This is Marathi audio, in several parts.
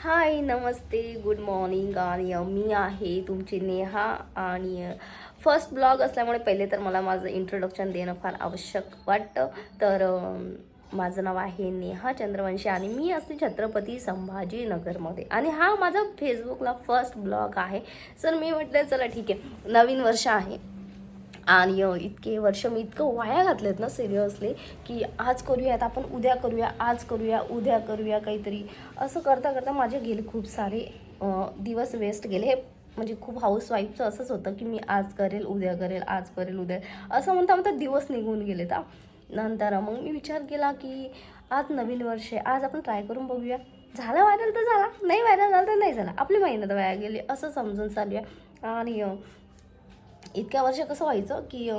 हाय, नमस्ते, गुड मॉर्निंग. आणि मी आहे तुमची नेहा. आणि फर्स्ट ब्लॉग असल्यामुळे पहिले तर मला माझं इंट्रोडक्शन देणं फार आवश्यक वाटतं. तर माझं नाव आहे नेहा चंद्रवंशी आणि मी असते छत्रपती संभाजीनगरमध्ये. आणि हा माझा फेसबुकला फर्स्ट ब्लॉग आहे. सर मी म्हटलं चला ठीक आहे, नवीन वर्ष आहे आणि इतके वर्ष मी इतकं वाया घातलेत ना सिरियसली, की आज करूयात आपण, उद्या करूया, आज करूया, उद्या करूया काहीतरी. असं करता करता माझे गेले खूप सारे दिवस वेस्ट गेले. हे म्हणजे खूप हाऊसवाईफचं असंच होतं की मी आज करेल, उद्या करेल, आज करेल, उद्या, असं म्हणता म्हणता दिवस निघून गेले. तर नंतर मग मी विचार केला की आज नवीन वर्ष आहे, आज आपण ट्राय करून बघूया. झाला व्हायरल तर झाला, नाही व्हायरल झाला तर नाही झाला, आपली मेहनत वाया गेली असं समजून चालूया. आणि इतक्या वर्ष कसं व्हायचं की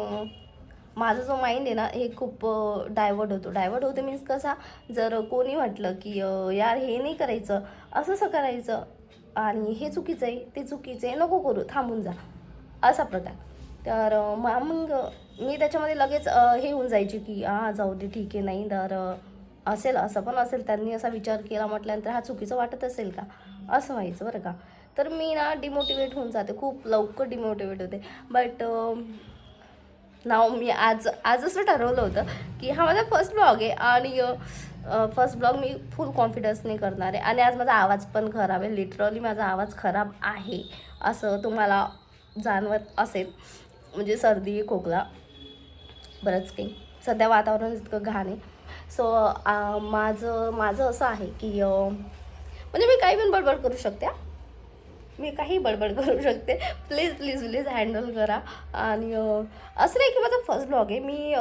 माझा जो माइंड आहे ना हे खूप डायवर्ट होते. मीन्स कसा, जर कोणी म्हटलं की यार हे नाही करायचं, असं करायचं आणि हे चुकीचं आहे, ते चुकीचं आहे, नको करू, थांबून जा, असा प्रकार. तर मग मी त्याच्यामध्ये लगेच हे होऊन जायची की जाऊ दे, ठीक आहे, नाही तर असेल, असं पण असेल, त्यांनी असा विचार केला म्हटल्यानंतर हा चुकीचं वाटत असेल का, असं व्हायचं बरं का. तर मी ना डिमोटिवेट होऊन जाते, खूप लवकर डिमोटिवेट होते. बट नाव मी आज असं ठरवलं होतं की हा माझा फर्स्ट ब्लॉग आहे आणि फर्स्ट ब्लॉग मी फुल कॉन्फिडन्सने करणार आहे. आणि आज माझा आवाज पण खराब आहे, लिटरली माझा आवाज खराब आहे असं तुम्हाला जाणवत असेल. म्हणजे सर्दी, खोकला, बरंच काही. सध्या वातावरण इतकं घाण आहे. सो माझं असं आहे की म्हणजे मी काही पण बडबड करू शकते. मी काही बडबड करू शकते. प्लीज प्लीज प्लीज हँडल करा. आणि असं नाही की माझा फर्स्ट ब्लॉग आहे. मी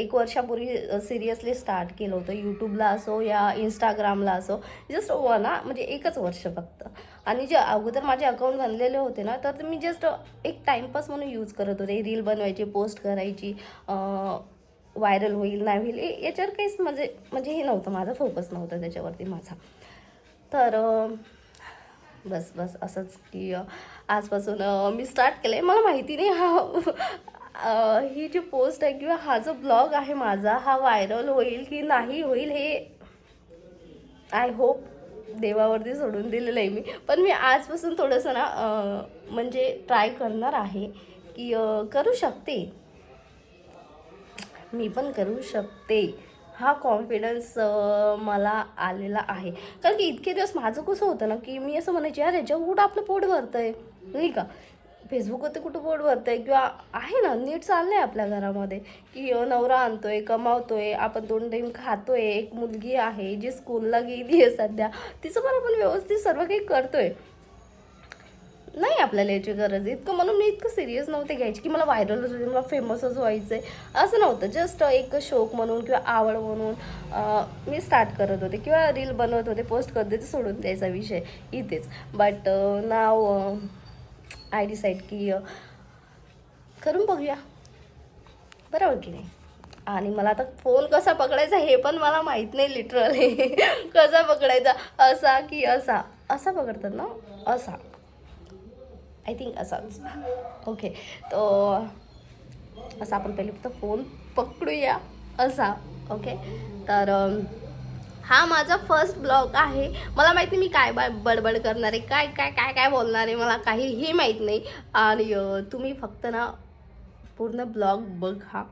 1 वर्षापूर्वी सिरियसली स्टार्ट केलं होतं, यूट्यूबला असो या इंस्टाग्रामला असो. जस्ट म्हणजे 1च वर्ष फक्त. आणि जे अगोदर माझे अकाउंट बनलेले होते ना, तर मी जस्ट एक टाईमपास म्हणून यूज करत होते. रील बनवायची, पोस्ट करायची, व्हायरल होईल नाही होईल याच्यावर काहीच म्हणजे हे नव्हतं, माझा फोकस नव्हता त्याच्यावरती माझा. तर बस बस असंच की आजपासून मी स्टार्ट केलं आहे. मला माहिती नाही ही जी पोस्ट आहे किंवा हा जो ब्लॉग आहे माझा, हा व्हायरल होईल की नाही होईल हे आय होप देवावरती सोडून दिलेलं आहे मी. पण मी आजपासून थोडंसं ना म्हणजे ट्राय करणार आहे की करू शकते, मी पण करू शकते. हा कॉन्फिडन्स मला आलेला आहे. कारण की इतके दिवस माझं कसं होतं ना की मी असं म्हणायचे, यार याच्यावर कुठं आपलं पोट भरतं आहे, नाही का. फेसबुकवरती कुठं पोट भरतं आहे किंवा आहे ना, नीट चाललं आहे आपल्या घरामध्ये की नवरा आणतोय, कमावतोय, आपण 2 टाईम खातोय, एक मुलगी आहे जी स्कूलला गेली आहे सध्या, तिचं पण आपण व्यवस्थित सर्व काही करतोय. नाही आपल्याला याची गरज आहे इतकं. म्हणून मी इतकं सिरियस नव्हते घ्यायची की मला व्हायरलच होते, मला फेमसच व्हायचं आहे, असं नव्हतं. जस्ट एक शौक म्हणून किंवा आवड म्हणून मी स्टार्ट करत होते किंवा रील बनवत होते, पोस्ट करत होते, सोडून द्यायचा विषय इथेच. बट नाव आय डिसाईड की करून बघूया, बरोबर की नाही. आणि मला आता फोन कसा पकडायचा हे पण मला माहीत नाही लिटरली कसा पकडायचा, असा की असा, असा पकडतात ना, असा, आय थिंक असाच. ओके. तो असा आपण पहिले फक्त फोन पकडूया, असा. ओके. तर हा माझा फर्स्ट ब्लॉग आहे. मला माहिती मी काय बडबड करणार आहे, काय काय काय काय बोलणार आहे, मला काहीही माहीत नाही. आणि तुम्ही फक्त ना पूर्ण ब्लॉग बघा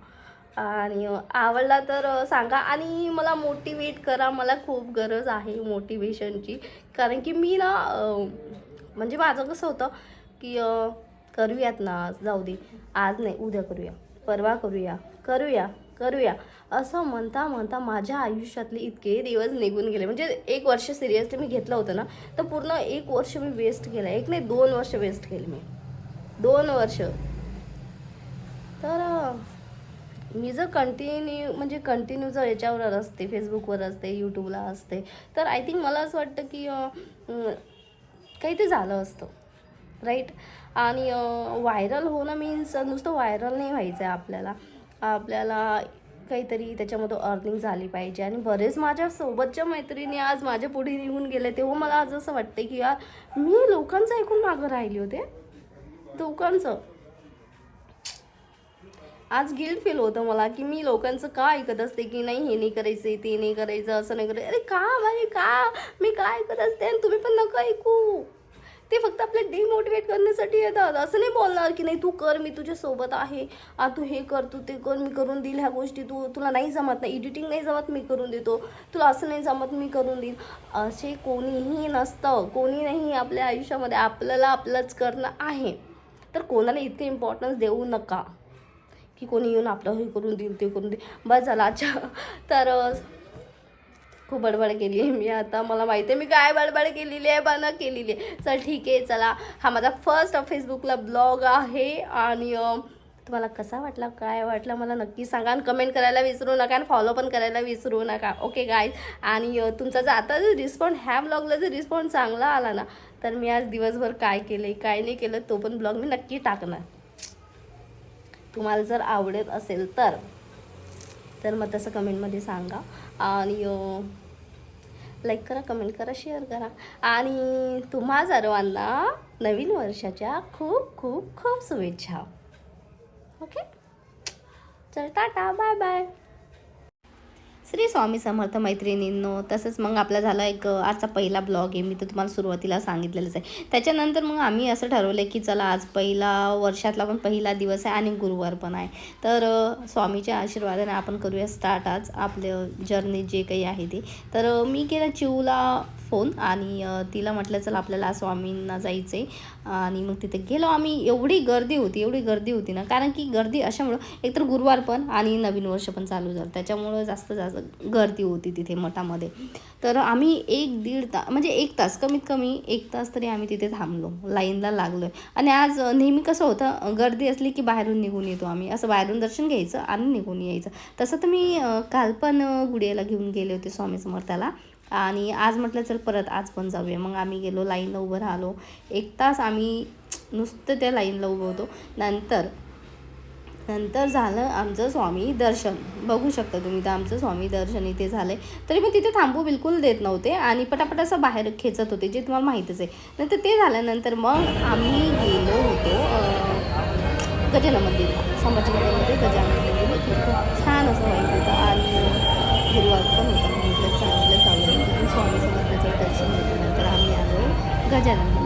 आणि आवडला तर सांगा आणि मला मोटिवेट करा. मला खूप गरज आहे मोटिवेशनची. कारण की मी ना म्हणजे माझं कसं होतं की करूयात ना, जाऊ दे, आज नाही उद्या करूया, परवा करूया, करूया करूया, असं म्हणता म्हणता माझ्या आयुष्यातले इतके दिवस निघून गेले. म्हणजे 1 वर्ष सिरियसली मी घेतलं होतं ना, तर पूर्ण 1 वर्ष मी वेस्ट केलं. एक नाही, 2 वर्ष वेस्ट केले मी, 2 वर्ष. तर मी जर कंटिन्यू जर याच्यावर असते, फेसबुकवर असते, यूट्यूबला असते, तर आय थिंक मला असं वाटतं की काही ते झालं असतं, राईट. आणि व्हायरल होणं मीन्स नुसतं व्हायरल नाही व्हायचं आहे आपल्याला. आपल्याला काहीतरी त्याच्यामध्ये अर्निंग झाली पाहिजे. आणि बरेच माझ्या सोबतच्या मैत्रिणी आज माझ्या पुढे निघून गेले, तेव्हा मला आज असं वाटते की यार मी लोकांचं ऐकून मागं राहिली होते, लोकांचं. आज गिल्ट फील होतं मला की मी लोकांचं का ऐकत असते की नाही हे नाही करायचं ते नाही करायचं असं नाही करायचं. अरे का भाई का मी काय ऐकत असते आणि तुम्ही पण नका ऐकू. ते फक्त आपल्याला डिमोटिवेट करण्यासाठी येतात. असं नाही बोलणार की नाही तू कर मी तुझ्यासोबत आहे, तू हे कर तू ते कर मी करून देईल ह्या गोष्टी, तुला नाही जमत नाही एडिटिंग नाही जमत मी करून देतो, तुला असं नाही जमत मी करून देईल. असे कोणीही नसतं. कोणी नाही आपल्या आयुष्यामध्ये. आपल्याला आपलंच करणं आहे. तर कोणाला इतके इम्पॉर्टन्स देऊ नका की कोणी येऊन आपलं हे करून देईल ते करून देईल. बस झालं. अच्छा तर खूप बडबड केली आहे मी आता. मला माहिती आहे मी काय बडबड केलेली आहे बना केलेली आहे. चल ठीक आहे. चला हा माझा फर्स्ट फेसबुकला ब्लॉग आहे आणि तुम्हाला कसा वाटला काय वाटला मला नक्की सांगा आणि कमेंट करायला विसरू नका आणि फॉलो पण करायला विसरू नका. Okay guys. आणि तुमचा जर आता जर रिस्पॉन्स ह्या ब्लॉगला जर रिस्पॉन्स चांगला आला ना तर मी आज दिवसभर काय केलं काय नाही केलं तो पण ब्लॉग मी नक्की टाकणार. तुम्हाला जर आवडत असेल तर मग तसं कमेंटमध्ये सांगा आणि लाईक करा कमेंट करा शेअर करा आणि तुम्हा सर्वांना नवीन वर्षाच्या खूप खूप खूप शुभेच्छा. ओके चल tata bye bye. Shri Swami Samarth मैत्रिणींनो. तसंच मग आपला झाला एक आजचा पहिला ब्लॉग आहे. मी तर तुम्हाला सुरुवातीला सांगितलेलंच आहे. त्याच्यानंतर मग आम्ही असं ठरवलं की चला आज पहिला वर्षातला पण पहिला दिवस आहे आणि गुरुवार पण आहे. तर स्वामीच्या आशीर्वादाने आपण करूया स्टार्ट आज आपलं जर्नी जे काही आहे ते. तर मी केला चिऊला फोन आणि तिला म्हटलं चला आपल्याला स्वामींना जायचं आहे आणि मग तिथे गेलो आम्ही. एवढी गर्दी होती ना, कारण की गर्दी अशामुळं एकतर गुरुवार पण आणि नवीन वर्ष पण चालू झालं त्याच्यामुळं जास्त गर्दी होती तिथे मठामध्ये. तर आम्ही 1-1.5 तास म्हणजे 1 तास कमीत कमी 1 तास तरी आम्ही तिथे थांबलो, लाईनला लागलो. आणि आज नेहमी कसं होतं गर्दी असली की बाहेरून निघून येतो आम्ही, असं बाहेरून दर्शन घ्यायचं आणि निघून यायचं. तसं तर मी काल पण गुडियाला घेऊन गेले होते स्वामी समर्थाला आणि आज म्हटलं चल परत आज पण जाऊया. मग आम्ही गेलो लाईनला उभं राहिलो 1 तास आम्ही नुसतं त्या लाईनला उभं होतो. नंतर झालं आमचं स्वामी दर्शन. बघू शकता तुम्ही तर आमचं स्वामी दर्शन इथे झालं आहे. तरी पण तिथे थांबू बिलकुल देत नव्हते आणि पटापट असं बाहेर खेचत होते जे तुम्हाला माहीतच आहे. नंतर ते झाल्यानंतर मग आम्ही गेलो होतो गजानन मंदिरला. संभाजीनगरमध्ये गजानन मंदिर खूप छान असं वाईट होतं आणि गुरुवार पण होता. म्हटलं चांगलं जाऊया स्वामी समर्थाचं दर्शन घेतल्यानंतर आम्ही आलो गजानन